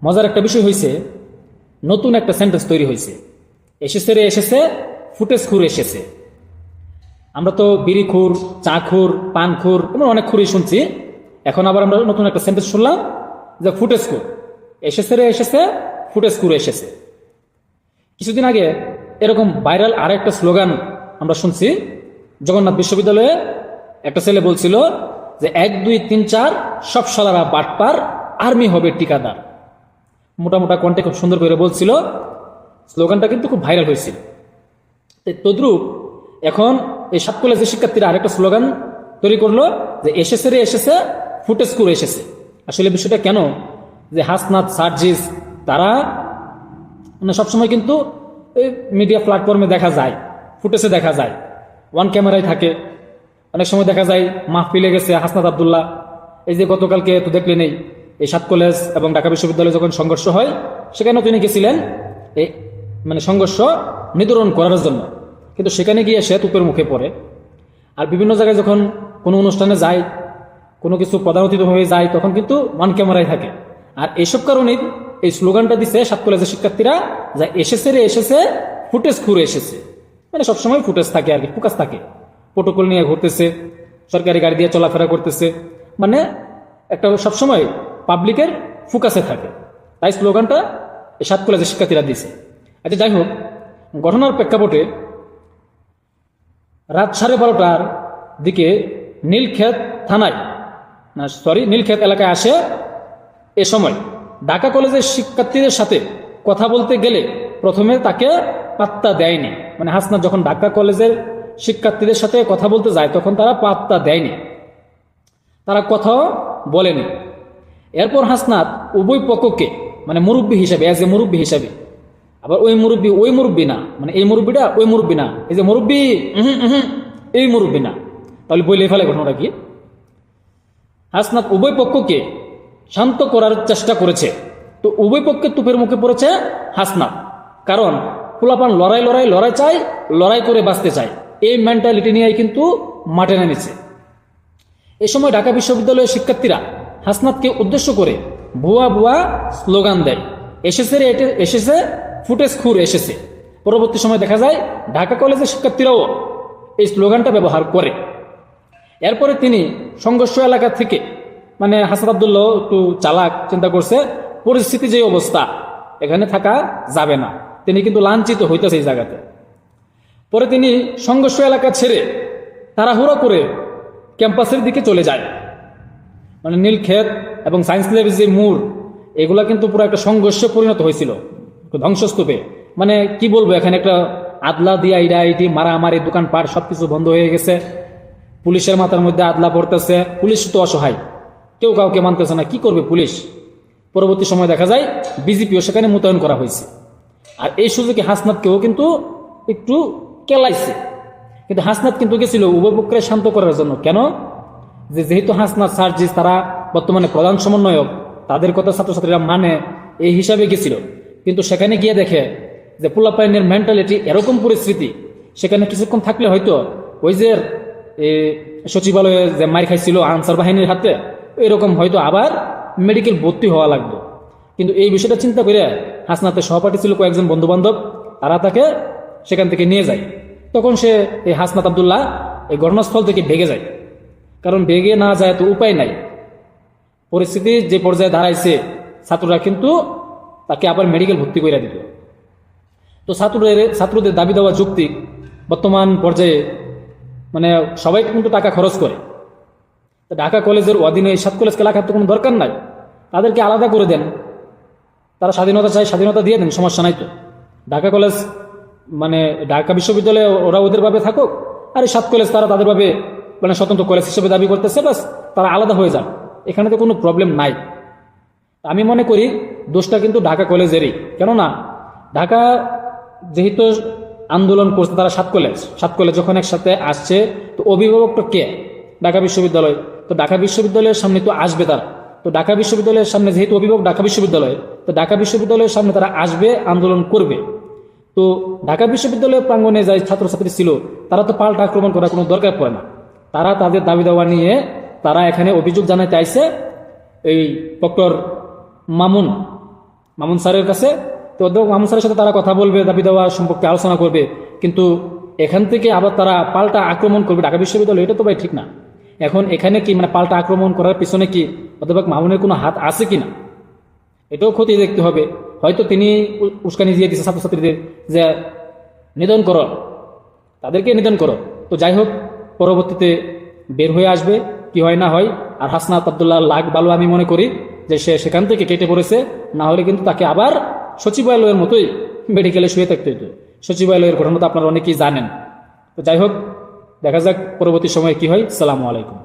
মজার একটা বিষয় হয়েছে, নতুন একটা সেন্টেন্স তৈরি হয়েছে, এসেছে রে এসেছে, ফুটেজ খুর এসেছে। আমরা তো বিড়িখুর, চাখুর, পানখুর এমন অনেক খুরই শুনছি। এখন আবার আমরা নতুন একটা সেন্টেন্স শুনলাম যে ফুটেজ খুর এসেছে রে এসেছে, ফুটেজ খুর এসেছে। কিছুদিন আগে এরকম ভাইরাল আর একটা স্লোগান আমরা শুনছি। জগন্নাথ বিশ্ববিদ্যালয়ে একটা ছেলে বলছিল যে 1 2 3 4 সব শালারা বাটপার, আর্মি হবে ঠিকাদার। মোটামোটা কণ্ঠে খুব সুন্দর করে বলছিল, স্লোগানটা কিন্তু খুব ভাইরাল হয়েছিল। তদ্রুপ এখন এই 7 কলেজের শিক্ষার্থীরা আরেকটা স্লোগান তৈরি করলো যে এসেছে রে এসেছে, ফুটেজ খুর এসেছে। আসলে বিষয়টা কেন, যে হাসনাত, সার্জিস তারা মানে সবসময় কিন্তু এই মিডিয়া প্ল্যাটফর্মে দেখা যায়, ফুটেজে দেখা যায়, ওয়ান ক্যামেরায় থাকে। অনেক সময় দেখা যায় মাহফিলে গেছে হাসনাত আব্দুল্লাহ। এই যে গতকালকে তো দেখলে নেই, এই 7 কলেজ এবং ঢাকা বিশ্ববিদ্যালয়ে যখন সংঘর্ষ হয়, সেখানেও তিনি গেছিলেন এই মানে সংঘর্ষ নির্ধারণ করার জন্য। কিন্তু সেখানে গিয়ে সে তুপের মুখে পড়ে। আর বিভিন্ন জায়গায় যখন কোনো অনুষ্ঠানে যায়, কোনো কিছু প্রধান অতিথি হয়ে যায়, তখন কিন্তু ওয়ান ক্যামেরায় থাকে। আর এইসব কারণেই এই স্লোগানটা দিচ্ছে 7 কলেজের শিক্ষার্থীরা, যা এসেছে রে এসেছে, ফুটেজ খুঁড়ে এসেছে। মানে সবসময় ফুটেজ থাকে আর কি, ফোকাস থাকে, প্রোটোকল নিয়ে ঘুরতেছে, সরকারি গাড়ি দিয়ে চলাফেরা করতেছে, মানে একটা সবসময় পাবলিকের ফোকাসে থাকে। তাই স্লোগানটা এই 7 কলেজের শিক্ষার্থীরা দিছে। আচ্ছা, যাই হোক, ঘটনার প্রেক্ষাপটে রাত 12:30টার দিকে নীলক্ষেত থানায় নীলক্ষেত এলাকায় আসে। এ সময় ঢাকা কলেজের শিক্ষার্থীদের সাথে কথা বলতে গেলে প্রথমে তাকে পাত্তা দেয়নি। মানে হাসনাত যখন ঢাকা কলেজের শিক্ষার্থীদের সাথে কথা বলতে যায়, তখন তারা পাত্তা দেয়নি, তারা কথাও বলেনি। এরপর হাসনাত উভয় পক্ষকে মানে মুরব্বী হিসাবে, এজ এ মুরব্বী হিসাবে, আবার ওই মুরব্বী না, মানে এই মুরব্বীটা ওই মুরব্বী না, এই যে মুরব্বী এই মুরব্বী না, তাহলে বইলে ফেলে ঘটনাটা কি। হাসনাত উভয় পক্ষকে শান্ত করার চেষ্টা করেছে। তো উভয় পক্ষে তুপের মুখে পড়েছে হাসনাত, কারণ পোলাপান লড়াই চায়, লড়াই করে বাঁচতে চায়, এই মেন্টালিটি নিয়ে কিন্তু মাঠে নেমেছে। এই সময় ঢাকা বিশ্ববিদ্যালয়ের শিক্ষার্থীরা হাসনাতকে উদ্দেশ্য করে ভুয়া স্লোগান দেয়, এসেছে রে এসেছে, ফুটেজ খুর এসেছে। পরবর্তী সময় দেখা যায় ঢাকা কলেজের শিক্ষার্থীরাও এই স্লোগানটা ব্যবহার করে। এরপরে তিনি সংঘর্ষ এলাকা থেকে, মানে হাসনাত আব্দুল্লাহ একটু চালাক, চিন্তা করছে পরিস্থিতি যে অবস্থা, এখানে থাকা যাবে না, তিনি কিন্তু লাঞ্ছিত হইতেছে এই জায়গাতে। পরে তিনি সংঘর্ষ এলাকা ছেড়ে তাড়াহুড়ো করে ক্যাম্পাসের দিকে চলে যায়। মানে নীলক্ষেত এবং সায়েন্স ল্যাবের যে মোড়, এগুলা কিন্তু পুরো একটা সংঘর্ষে পরিণত হয়েছিল, ধ্বংসস্তূপে। মানে কি বলবো, এখানে একটা আদলা দিয়া ইডাইটি মারামারি, দোকানপাট সবকিছু বন্ধ হয়ে গেছে, পুলিশের মাথার মধ্যে আদলা পড়তেছে, পুলিশ তো অসহায়, কেউ কাউকে মানতেছে না, কি করবে পুলিশ। পরবর্তী সময় দেখা যায় বিজেপিও সেখানে মোতায়েন করা হয়েছে। আর এই সুযোগে হাসনাতকেও কিন্তু একটু কেলাইছে। কিন্তু হাসনাত কিন্তু গেছিল উভয় পক্ষকে শান্ত করার জন্য। কেন, যেহেতু হাসনাত, সার্জিস তারা বর্তমানে প্রধান সমন্বয়ক, তাদের কথা ছাত্রছাত্রীরা মানে, এই হিসাবে গেছিল। কিন্তু সেখানে গিয়ে দেখে যে পোলাপাইনের মেন্টালিটি এরকম পরিস্থিতি, সেখানে কিছুক্ষণ থাকলে হয়তো ওই যে সচিবালয়ে যে মার খাইছিল আনসার বাহিনীর হাতে, এরকম হয়তো আবার মেডিকেল ভর্তি হওয়া লাগবে। কিন্তু এই বিষয়টা চিন্তা করে হাসনাতের সহপাঠী ছিল কয়েকজন বন্ধু বান্ধব, তারা তাকে সেখান থেকে নিয়ে যায়। তখন সে এই হাসনাত আব্দুল্লাহ এই ঘটনাস্থল থেকে ভেগে যায়। কারণ ভেগে না যায় তো উপায় নাই, পরিস্থিতি যে পর্যায়ে দাঁড়াইছে, ছাত্ররা কিন্তু তাকে আবার মেডিকেল ভর্তি করে দিত। তো ছাত্রদের দাবি দেওয়া যৌক্তিক। বর্তমান পর্যায়ে মানে সবাই কিন্তু টাকা খরচ করে, ঢাকা কলেজের অধীনে 7 কলেজকে রাখার তো কোনো দরকার নাই, তাদেরকে আলাদা করে দেন। তারা স্বাধীনতা চায়, স্বাধীনতা দিয়ে দেন, সমস্যা নাই তো। ঢাকা কলেজ মানে ঢাকা বিশ্ববিদ্যালয়ে ওরা ওদের ভাবে থাকুক, আর এই 7 কলেজ তারা তাদের ভাবে মানে স্বতন্ত্র কলেজ হিসেবে দাবি করতেছে, বাস তারা আলাদা হয়ে যান, এখানে তো কোনো প্রবলেম নাই। আমি মনে করি দোষটা কিন্তু ঢাকা কলেজেরই। কেননা ঢাকা যেহেতু আন্দোলন করছে, তারা 7 কলেজ যখন একসাথে আসছে, তো অভিভাবকটা কে, ঢাকা বিশ্ববিদ্যালয়। তো ঢাকা বিশ্ববিদ্যালয়ের সামনে তো আসবে তারা, তো ঢাকা বিশ্ববিদ্যালয়ের সামনে যেহেতু অভিভাবক ঢাকা বিশ্ববিদ্যালয়, তো ঢাকা বিশ্ববিদ্যালয়ের সামনে তারা আসবে, আন্দোলন করবে। তো ঢাকা বিশ্ববিদ্যালয়ের প্রাঙ্গণে যাই ছাত্রছাত্রী ছিল, তারা তো পাল্টা আক্রমণ করার কোনো দরকার পড়ে না। তারা তাদের দাবি দাওয়া নিয়ে তারা এখানে অভিযোগ জানাতে আইছে এই ডক্টর মামুন মামুন স্যারের কাছে। তো অধ্যাপক মামুন স্যারের সাথে তারা কথা বলবে, দাবি দেওয়া সম্পর্কে আলোচনা করবে, কিন্তু এখান থেকে আবার তারা পাল্টা আক্রমণ করবে ঢাকা বিশ্ববিদ্যালয়, এটা তো ভাই ঠিক না। এখন এখানে কি মানে পাল্টা আক্রমণ করার পিছনে কি অধ্যাপক মামুনের কোনো হাত আছে কিনা, এটাও খতিয়ে দেখতে হবে। হয়তো তিনি উস্কানি দিয়ে দিচ্ছে ছাত্রছাত্রীদের যে নিধন করো, তাদেরকে নিধন করো। তো যাই হোক, পরবর্তীতে বের হয়ে আসবে কি হয় না হয়। আর হাসনাত আব্দুল্লাহ লাখ ভালো আমি মনে করি যে সে সেখান থেকে কেটে পড়েছে, না হলে কিন্তু তাকে আবার সচিবালয়ের মতোই মেডিকেলে শুয়ে থাকতে হতো। সচিবালয়ের ঘটনা তো আপনারা অনেকেই জানেন। তো যাই হোক, দেখা যাক পরবর্তী সময়ে কি হয়। সালামু আলাইকুম।